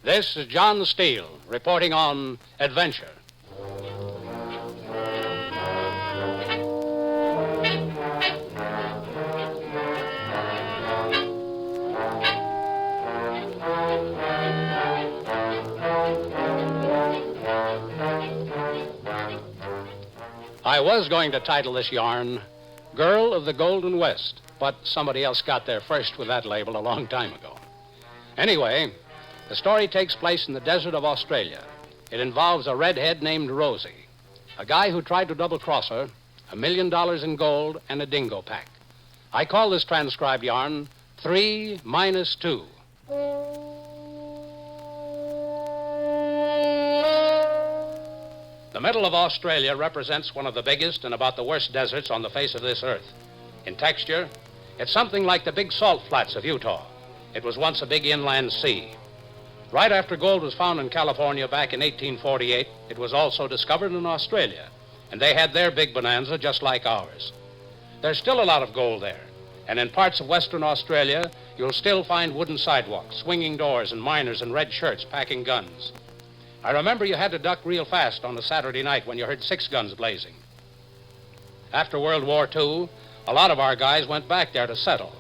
This is John Steele reporting on Adventure. I was going to title this yarn, Girl of the Golden West, but somebody else got there first with that label a long time ago. Anyway, the story takes place in the desert of Australia. It involves a redhead named Rosie, a guy who tried to double-cross her, $1 million in gold, and a dingo pack. I call this transcribed yarn 3 minus 2. The middle of Australia represents one of the biggest and about the worst deserts on the face of this earth. In texture, it's something like the big salt flats of Utah. It was once a big inland sea. Right after gold was found in California back in 1848, it was also discovered in Australia, and they had their big bonanza just like ours. There's still a lot of gold there, and in parts of Western Australia, you'll still find wooden sidewalks, swinging doors, and miners in red shirts packing guns. I remember you had to duck real fast on a Saturday night when you heard 6 guns blazing. After World War II, a lot of our guys went back there to settle.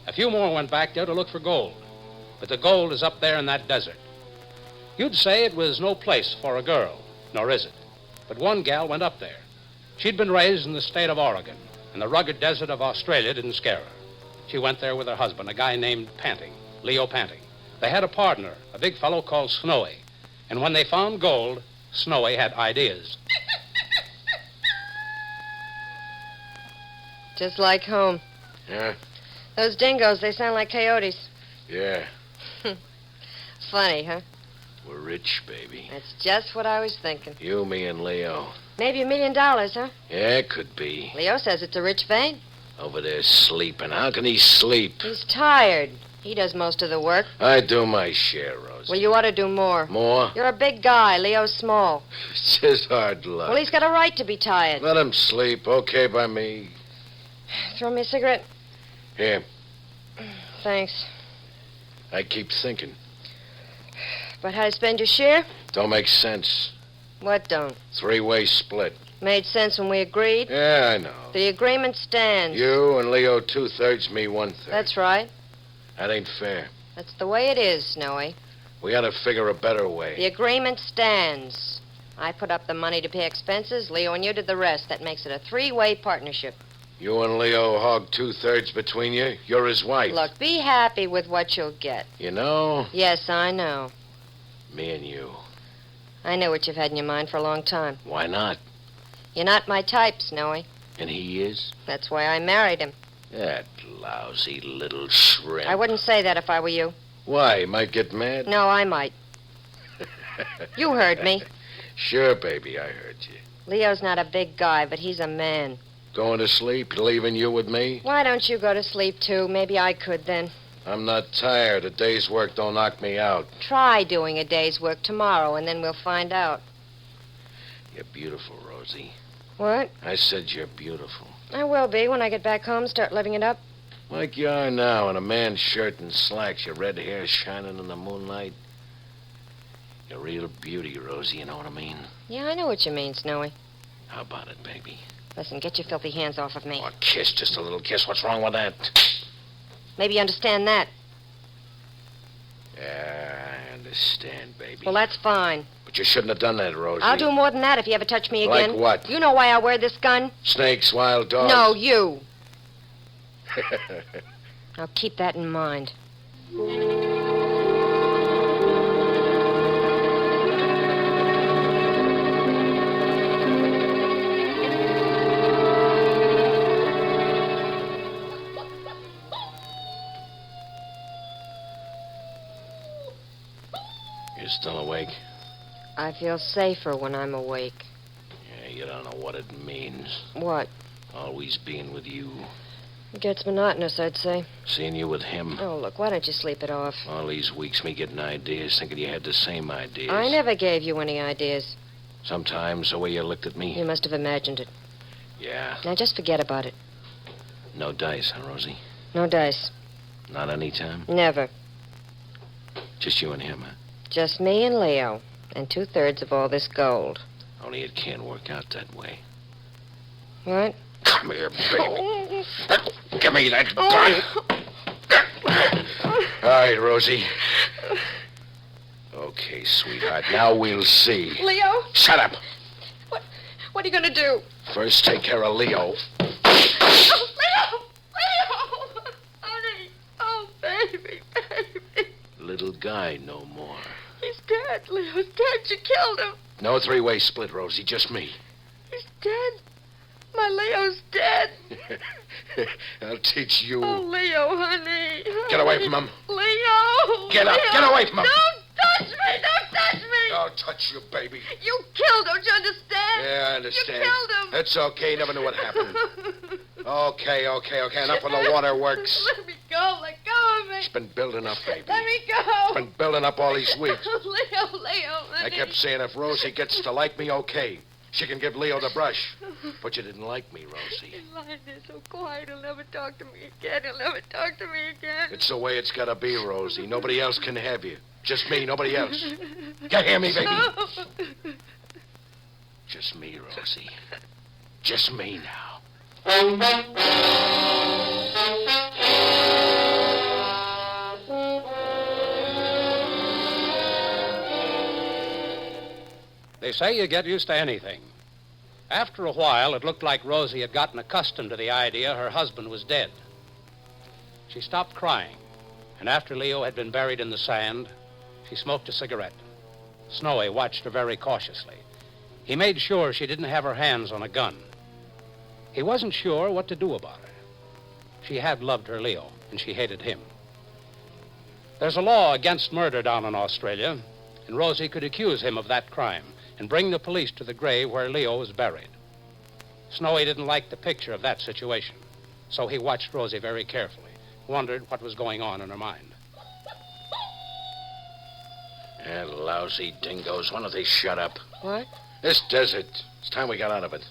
A few more went back there to look for gold. But the gold is up there in that desert. You'd say it was no place for a girl, nor is it. But one gal went up there. She'd been raised in the state of Oregon, and the rugged desert of Australia didn't scare her. She went there with her husband, a guy named Panting, Leo Panting. They had a partner, a big fellow called Snowy. And when they found gold, Snowy had ideas. Just like home. Yeah? Those dingoes, they sound like coyotes. Yeah. Funny, huh? We're rich, baby. That's just what I was thinking. You, me, and Leo. Maybe $1 million, huh? Yeah, it could be. Leo says it's a rich vein. Over there sleeping. How can he sleep? He's tired. He does most of the work. I do my share, Rosie. Well, you ought to do more. More? You're a big guy. Leo's small. It's just hard luck. Well, he's got a right to be tired. Let him sleep. Okay by me. Throw me a cigarette? Here. Thanks. I keep thinking. But how to spend your share? Don't make sense. What don't? 3-way split. Made sense when we agreed. Yeah, I know. The agreement stands. You and Leo 2/3, me 1/3. That's right. That ain't fair. That's the way it is, Snowy. We ought to figure a better way. The agreement stands. I put up the money to pay expenses. Leo and you did the rest. That makes it a 3-way partnership. You and Leo hog 2/3 between you. You're his wife. Look, be happy with what you'll get. You know? Yes, I know. Me and you. I know what you've had in your mind for a long time. Why not? You're not my type, Snowy. And he is? That's why I married him. That lousy little shrimp. I wouldn't say that if I were you. Why? He might get mad? No, I might. You heard me. Sure, baby, I heard you. Leo's not a big guy, but he's a man. Going to sleep? Leaving you with me? Why don't you go to sleep, too? Maybe I could then. I'm not tired. A day's work don't knock me out. Try doing a day's work tomorrow, and then we'll find out. You're beautiful, Rosie. What? I said you're beautiful. I will be when I get back home, start living it up. Like you are now, in a man's shirt and slacks, your red hair shining in the moonlight. You're a real beauty, Rosie, you know what I mean? Yeah, I know what you mean, Snowy. How about it, baby? Listen, get your filthy hands off of me. Oh, a kiss, just a little kiss. What's wrong with that? Maybe you understand that. Yeah, I understand, baby. Well, that's fine. But you shouldn't have done that, Rosie. I'll do more than that if you ever touch me again. Like what? You know why I wear this gun? Snakes, wild dogs? No, you. Now keep that in mind. You're still awake? I feel safer when I'm awake. Yeah, you don't know what it means. What? Always being with you. It gets monotonous, I'd say. Seeing you with him. Oh, look, why don't you sleep it off? All these weeks, me getting ideas, thinking you had the same ideas. I never gave you any ideas. Sometimes the way you looked at me. You must have imagined it. Yeah. Now just forget about it. No dice, huh, Rosie? No dice. Not any time? Never. Just you and him, huh? Just me and Leo, and 2/3 of all this gold. Only it can't work out that way. What? Come here, baby. Give me that gun. All right, Rosie. Okay, sweetheart. Now we'll see. Leo? Shut up. What are you going to do? First, take care of Leo. Oh, Leo! Leo! Honey! Oh, baby. Little guy no more. He's dead. Leo's dead. You killed him. No three-way split, Rosie. Just me. He's dead. My Leo's dead. I'll teach you. Oh, Leo, honey. Get away from him. Leo! Get up. Leo. Get away from him. Don't touch me! Don't touch me! I'll touch you, baby. You killed, don't you understand? Yeah, I understand. You killed him. It's okay. Never knew what happened. Okay. Enough of the waterworks. Let me go. Let go of me. It's been building up, baby. Let me go. It's been building up all these weeks. Leo, honey. I kept saying if Rosie gets to like me, okay. She can give Leo the brush. But you didn't like me, Rosie. He's lying there so quiet. He'll never talk to me again. He'll never talk to me again. It's the way it's got to be, Rosie. Nobody else can have you. Just me, nobody else. You hear me, baby? Just me, Rosie. Just me now. They say you get used to anything. After a while, it looked like Rosie had gotten accustomed to the idea her husband was dead. She stopped crying, and after Leo had been buried in the sand, she smoked a cigarette. Snowy watched her very cautiously. He made sure she didn't have her hands on a gun. He wasn't sure what to do about her. She had loved her Leo, and she hated him. There's a law against murder down in Australia, and Rosie could accuse him of that crime and bring the police to the grave where Leo was buried. Snowy didn't like the picture of that situation, so he watched Rosie very carefully, wondered what was going on in her mind. Yeah, lousy dingoes. Why don't they shut up? What? This desert. It's time we got out of it.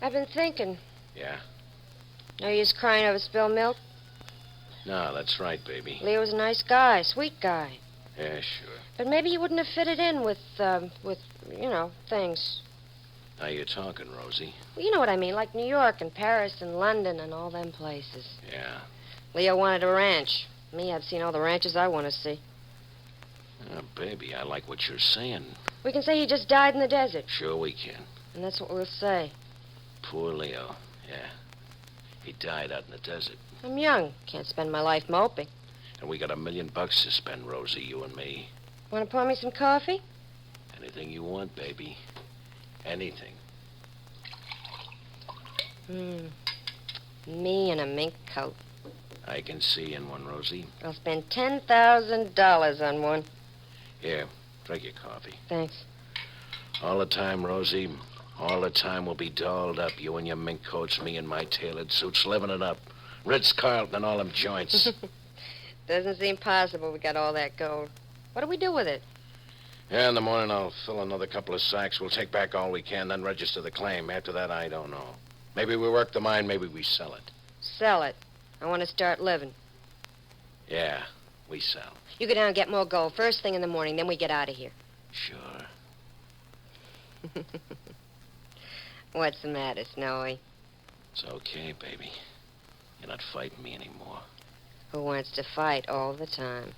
I've been thinking. Yeah? Are you just crying over spilled milk? No, that's right, baby. Leo's a nice guy, sweet guy. Yeah, sure. But maybe he wouldn't have fitted in with things. Now you're talking, Rosie. Well, you know what I mean, like New York and Paris and London and all them places. Yeah. Leo wanted a ranch. Me, I've seen all the ranches I want to see. Oh, baby, I like what you're saying. We can say he just died in the desert. Sure we can. And that's what we'll say. Poor Leo. Yeah. He died out in the desert. I'm young. Can't spend my life moping. And we got $1 million to spend, Rosie, you and me. Want to pour me some coffee? Anything you want, baby. Anything. Me in a mink coat. I can see in one, Rosie. I'll spend $10,000 on one. Here, drink your coffee. Thanks. All the time, Rosie. All the time we'll be dolled up. You in your mink coats, me in my tailored suits, living it up. Ritz-Carlton and all them joints. Doesn't seem possible we got all that gold. What do we do with it? Yeah, in the morning I'll fill another couple of sacks. We'll take back all we can, then register the claim. After that, I don't know. Maybe we work the mine, maybe we sell it. Sell it. I want to start living. Yeah, we sell. You go down and get more gold first thing in the morning, then we get out of here. Sure. What's the matter, Snowy? It's okay, baby. You're not fighting me anymore. Who wants to fight all the time?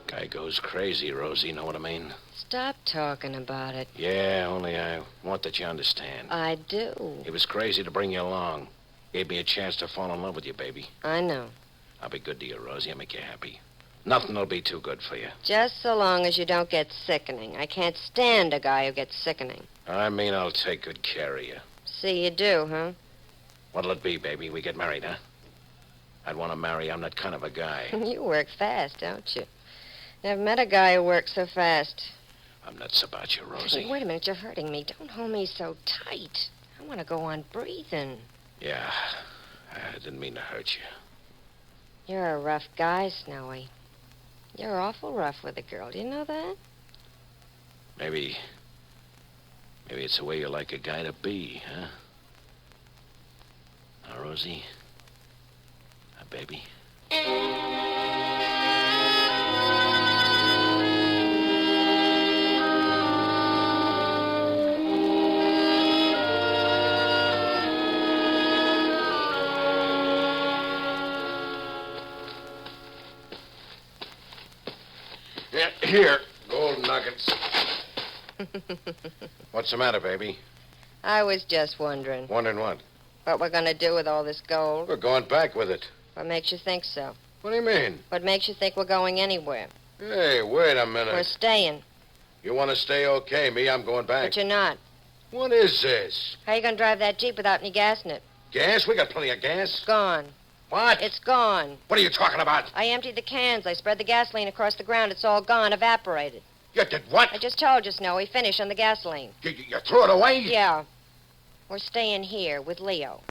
Guy goes crazy, Rosie, know what I mean? Stop talking about it. Yeah, only I want that you understand. I do. He was crazy to bring you along. Gave me a chance to fall in love with you, baby. I know. I'll be good to you, Rosie. I'll make you happy. Nothing will be too good for you. Just so long as you don't get sickening. I can't stand a guy who gets sickening. I mean, I'll take good care of you. See, you do, huh? What'll it be, baby? We get married, huh? I'd want to marry. I'm that kind of a guy. You work fast, don't you? Never met a guy who works so fast. I'm nuts about you, Rosie. Hey, wait a minute, you're hurting me. Don't hold me so tight. I want to go on breathing. Yeah, I didn't mean to hurt you. You're a rough guy, Snowy. You're awful rough with the girl. Do you know that? Maybe it's the way you like a guy to be, huh? Now, Rosie. Now, baby. Yeah, here, gold nuggets. What's the matter, baby? I was just wondering Wondering what? what we're going to do with all this gold. We're going back with it. What makes you think so? What do you mean? What makes you think we're going anywhere? Hey, wait a minute. We're staying. You want to stay? Okay. Me, I'm going back. But you're not. What is this? How are you going to drive that Jeep without any gas in it? Gas? We got plenty of gas. It's gone. What? It's gone. What are you talking about? I emptied the cans. I spread the gasoline across the ground. It's all gone, evaporated. You did what? I just told you, Snowy. Finish on the gasoline. You threw it away? Yeah. We're staying here with Leo.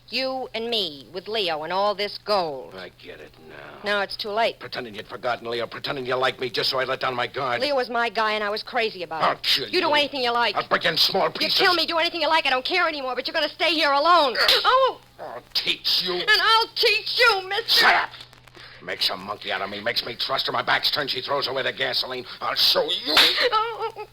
You and me with Leo and all this gold. I get it now. Now it's too late. Pretending you'd forgotten, Leo. Pretending you liked me just so I let down my guard. Leo was my guy, and I was crazy about I'll it. kill You do you. anything you like. I'll break you in small You pieces. kill me, do anything you like. I don't care anymore, but you're going to stay here alone. Oh, I'll teach you. and I'll teach you, mister. Shut up! Makes a monkey out of me. Makes me trust her. My back's turned. She throws away the gasoline. I'll show you. Oh.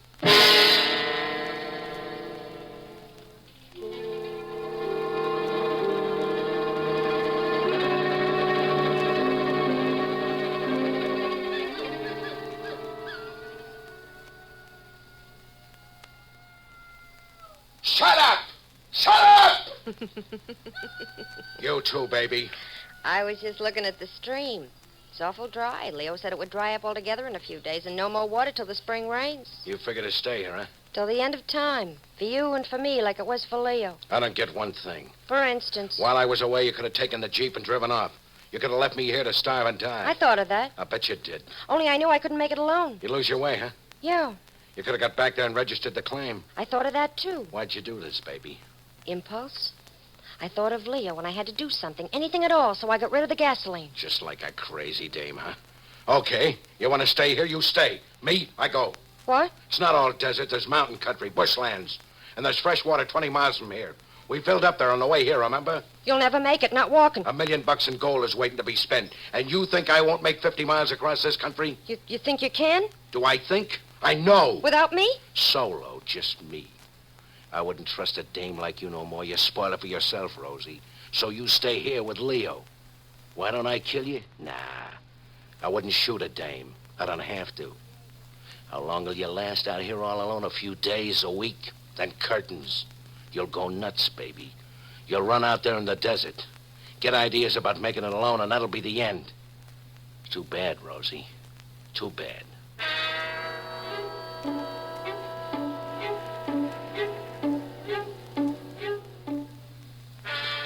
Shut up! Shut up! You too, baby. I was just looking at the stream. It's awful dry. Leo said it would dry up altogether in a few days and no more water till the spring rains. You figure to stay here, huh? Till the end of time. For you and for me, like it was for Leo. I don't get one thing. For instance. While I was away, you could have taken the Jeep and driven off. You could have left me here to starve and die. I thought of that. I bet you did. Only I knew I couldn't make it alone. You lose your way, huh? Yeah. You could have got back there and registered the claim. I thought of that, too. Why'd you do this, baby? Impulse. I thought of Leo and I had to do something, anything at all, so I got rid of the gasoline. Just like a crazy dame, huh? Okay, you want to stay here, you stay. Me, I go. What? It's not all desert. There's mountain country, bushlands. And there's fresh water 20 miles from here. We filled up there on the way here, remember? You'll never make it, not walking. $1 million in gold is waiting to be spent. And you think I won't make 50 miles across this country? You think you can? Do I think? I know. Without me? Solo, just me. I wouldn't trust a dame like you no more. You spoil it for yourself, Rosie. So you stay here with Leo. Why don't I kill you? Nah. I wouldn't shoot a dame. I don't have to. How long will you last out here all alone? A few days, a week? Then curtains. You'll go nuts, baby. You'll run out there in the desert. Get ideas about making it alone, and that'll be the end. Too bad, Rosie. Too bad.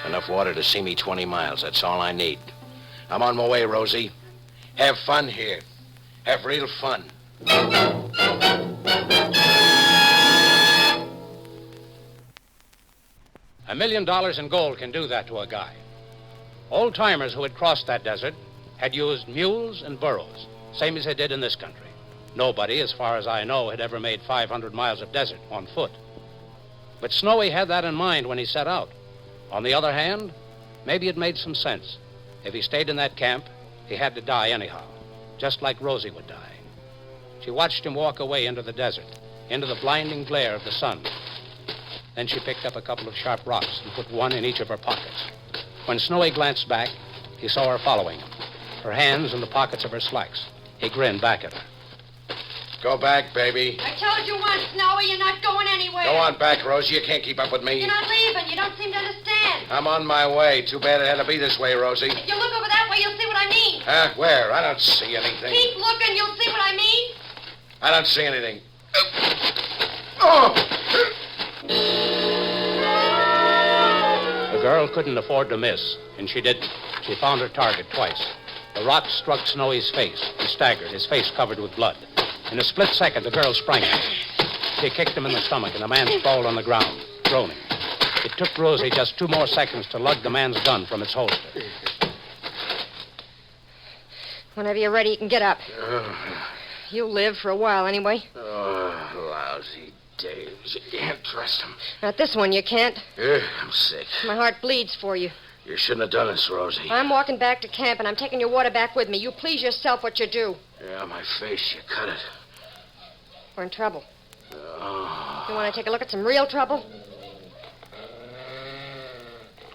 Enough water to see me 20 miles. That's all I need. I'm on my way, Rosie. Have fun here. Have real fun. $1 million in gold can do that to a guy. Old-timers who had crossed that desert had used mules and burros, same as they did in this country. Nobody, as far as I know, had ever made 500 miles of desert on foot. But Snowy had that in mind when he set out. On the other hand, maybe it made some sense. If he stayed in that camp, he had to die anyhow, just like Rosie would die. She watched him walk away into the desert, into the blinding glare of the sun. Then she picked up a couple of sharp rocks and put one in each of her pockets. When Snowy glanced back, he saw her following him, her hands in the pockets of her slacks. He grinned back at her. Go back, baby. I told you once, Snowy, you're not going anywhere. Go on back, Rosie. You can't keep up with me. You're not leaving. You don't seem to understand. I'm on my way. Too bad it had to be this way, Rosie. If you look over that way, you'll see what I mean. Huh? Where? I don't see anything. Keep looking. You'll see what I mean. I don't see anything. Oh! The girl couldn't afford to miss, and she didn't. She found her target twice. The rock struck Snowy's face. He staggered, his face covered with blood. In a split second, the girl sprang at him. She kicked him in the stomach, and the man sprawled on the ground, groaning. It took Rosie just 2 more seconds to lug the man's gun from its holster. Whenever you're ready, you can get up. You'll live for a while, anyway. Oh, lousy days. You can't trust him. Not this one, you can't. I'm sick. My heart bleeds for you. You shouldn't have done this, Rosie. I'm walking back to camp, and I'm taking your water back with me. You please yourself what you do. Yeah, my face, you cut it. We're in trouble. Oh. You want to take a look at some real trouble?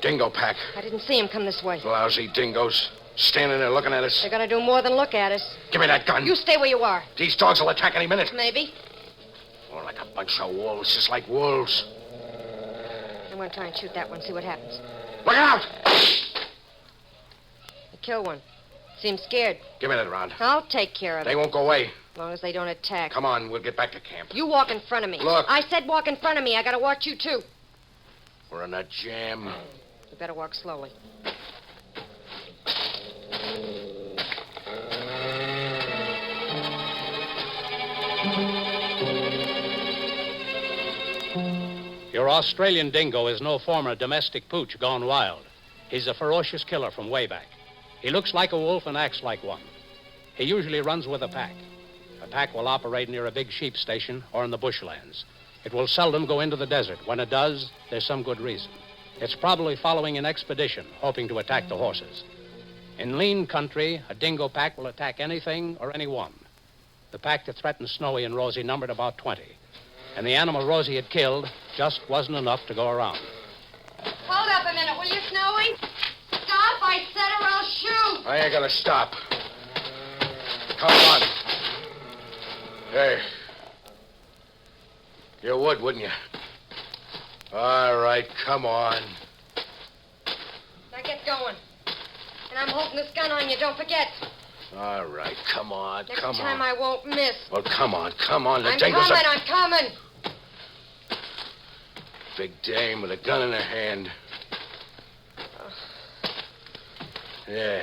Dingo pack. I didn't see him come this way. Lousy dingoes. Standing there looking at us. They're going to do more than look at us. Give me that gun. You stay where you are. These dogs will attack any minute. Maybe. More like a bunch of wolves, just like wolves. I'm going to try and shoot that one, see what happens. Look out! I kill one. Seems scared. Give me that round. I'll take care of it. They won't go away. As long as they don't attack. Come on, we'll get back to camp. You walk in front of me. Look. I said walk in front of me. I got to watch you, too. We're in a jam. You better walk slowly. Your Australian dingo is no former domestic pooch gone wild. He's a ferocious killer from way back. He looks like a wolf and acts like one. He usually runs with a pack. A pack will operate near a big sheep station or in the bushlands. It will seldom go into the desert. When it does, there's some good reason. It's probably following an expedition, hoping to attack the horses. In lean country, a dingo pack will attack anything or anyone. The pack that threatened Snowy and Rosie numbered about 20. And the animal Rosie had killed just wasn't enough to go around. Hold up a minute, will you, Snowy? Stop, I said, or I'll shoot. I ain't gonna stop. Come on. Hey. You would, wouldn't you? All right, come on. Now get going. And I'm holding this gun on you, don't forget. All right, come on, Next come time on. I won't miss. Well, come on. The I'm dingoes coming, are... I'm coming. Big dame with a gun in her hand. Yeah.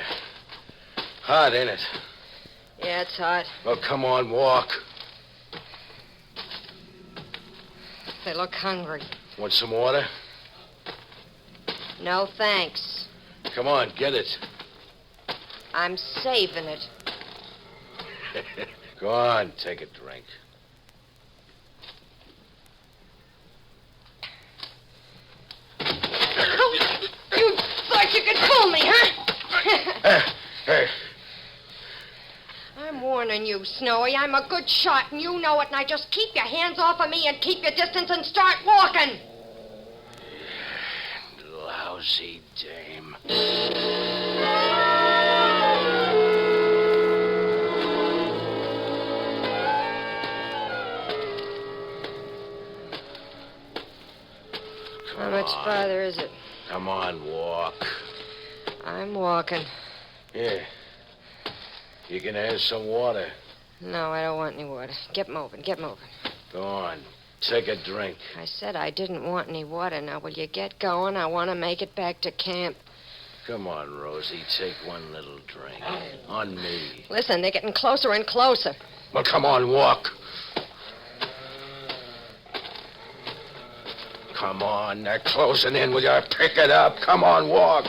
Hot, ain't it? Yeah, it's hot. Well, come on, walk. They look hungry. Want some water? No, thanks. Come on, get it. I'm saving it. Go on, take a drink. You thought you could fool me, huh? Hey. I'm warning you, Snowy. I'm a good shot, and you know it. Now just keep your hands off of me and keep your distance and start walking. Lousy dame. How much farther is it? Come on, walk. I'm walking. Yeah. You can have some water. No, I don't want any water. Get moving, get moving. Go on. Take a drink. I said I didn't want any water. Now, will you get going? I want to make it back to camp. Come on, Rosie. Take one little drink. On me. Listen, they're getting closer and closer. Well, come on, walk. Come on, they're closing in. Will you pick it up? Come on, walk.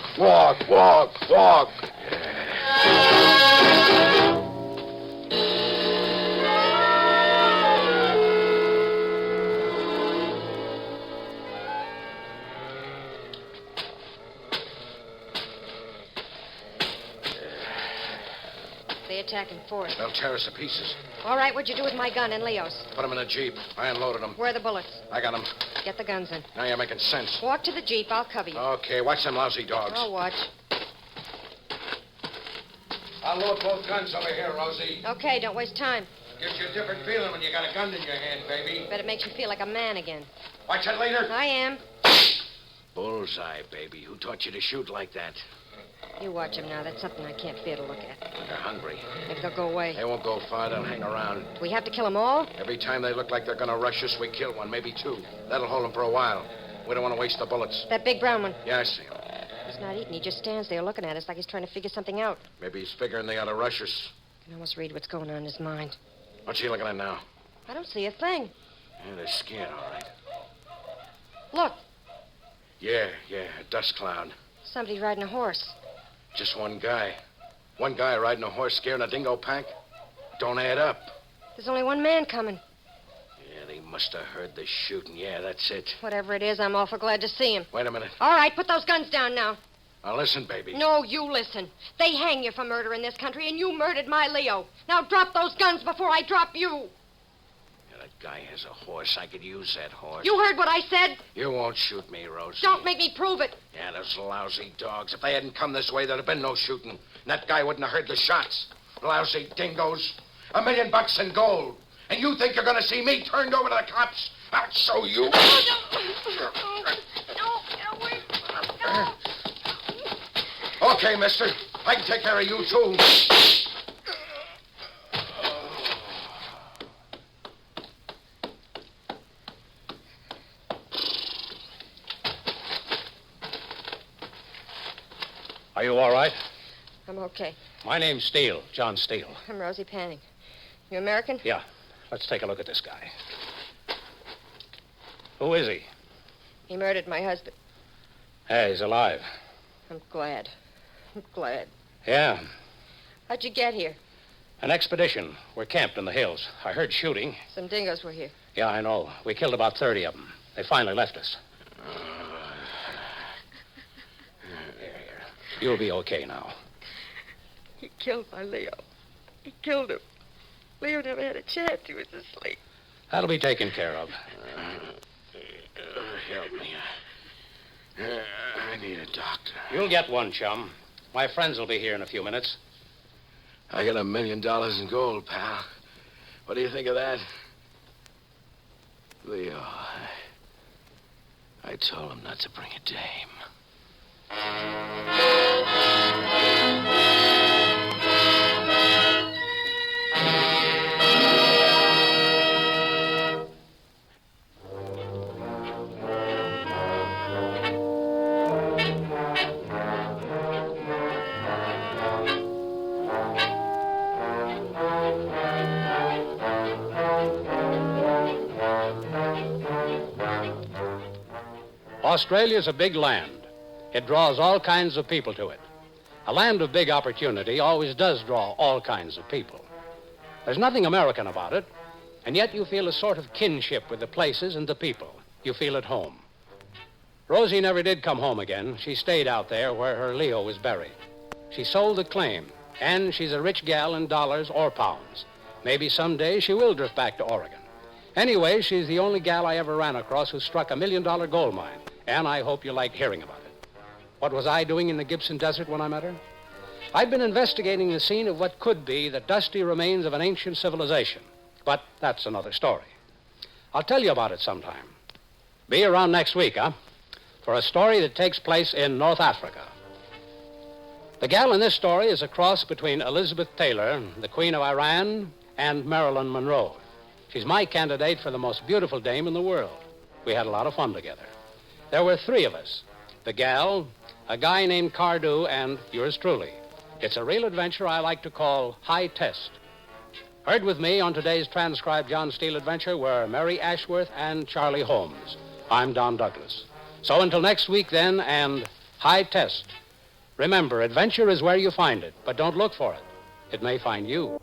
They attack in force. They'll tear us to pieces. All right, what'd you do with my gun and Leo's? Put them in a Jeep. I unloaded them. Where are the bullets? I got them. Get the guns in. Now you're making sense. Walk to the Jeep. I'll cover you. Okay, watch them lousy dogs. I'll watch. I'll load both guns over here, Rosie. Okay, don't waste time. Gives you a different feeling when you got a gun in your hand, baby. Bet it makes you feel like a man again. Watch it later. I am. Bullseye, baby. Who taught you to shoot like that? You watch him now. That's something I can't bear to look at. They're hungry. Maybe they'll go away. They won't go far. They'll hang around. Do we have to kill them all? Every time they look like they're going to rush us, we kill one, maybe two. That'll hold them for a while. We don't want to waste the bullets. That big brown one. Yeah, I see him. He's not eating. He just stands there looking at us like he's trying to figure something out. Maybe he's figuring they ought to rush us. I can almost read what's going on in his mind. What's he looking at now? I don't see a thing. Yeah, they're scared, all right. Look, Yeah, a dust cloud. somebody riding a horse. Just one guy. One guy riding a horse scaring a dingo pack? Don't add up. There's only one man coming. Yeah, they must have heard the shooting. Yeah, that's it. Whatever it is, I'm awful glad to see him. Wait a minute. All right, put those guns down now. Now listen, baby. No, you listen. They hang you for murder in this country, and you murdered my Leo. Now drop those guns before I drop you. Yeah, that guy has a horse. I could use that horse. You heard what I said. You won't shoot me, Rosie. Don't make me prove it. Yeah, those lousy dogs. If they hadn't come this way, there'd have been no shooting. And that guy wouldn't have heard the shots. Lousy dingoes. $1 million in gold. And you think you're going to see me turned over to the cops? I'll show you. No, get away. No. Okay, mister. I can take care of you, too. Are you all right? I'm okay. My name's Steele, John Steele. I'm Rosie Panning. You American? Yeah. Let's take a look at this guy. Who is he? He murdered my husband. Hey, he's alive. I'm glad. I'm glad. Yeah. How'd you get here? An expedition. We're camped in the hills. I heard shooting. Some dingoes were here. Yeah, I know. We killed about 30 of them. They finally left us. Here. You'll be okay now. He killed my Leo. He killed him. Leo never had a chance. He was asleep. That'll be taken care of. Help me. I need a doctor. You'll get one, chum. My friends will be here in a few minutes. I got $1 million in gold, pal. What do you think of that? Leo, I told him not to bring a dame. Australia's a big land. It draws all kinds of people to it. A land of big opportunity always does draw all kinds of people. There's nothing American about it, and yet you feel a sort of kinship with the places and the people. You feel at home. Rosie never did come home again. She stayed out there where her Leo was buried. She sold the claim, and she's a rich gal in dollars or pounds. Maybe someday she will drift back to Oregon. Anyway, she's the only gal I ever ran across who struck $1 million gold mine, and I hope you like hearing about it. What was I doing in the Gibson Desert when I met her? I'd been investigating the scene of what could be the dusty remains of an ancient civilization, but that's another story. I'll tell you about it sometime. Be around next week, for a story that takes place in North Africa. The gal in this story is a cross between Elizabeth Taylor, the Queen of Iran, and Marilyn Monroe. She's my candidate for the most beautiful dame in the world. We had a lot of fun together. There were 3 of us. The gal, a guy named Cardew, and yours truly. It's a real adventure I like to call High Test. Heard with me on today's transcribed John Steele adventure were Mary Ashworth and Charlie Holmes. I'm Don Douglas. So until next week then, and High Test. Remember, adventure is where you find it, but don't look for it. It may find you.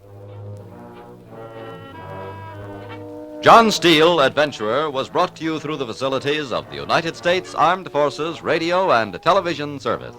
John Steele, Adventurer, was brought to you through the facilities of the United States Armed Forces Radio and Television Service.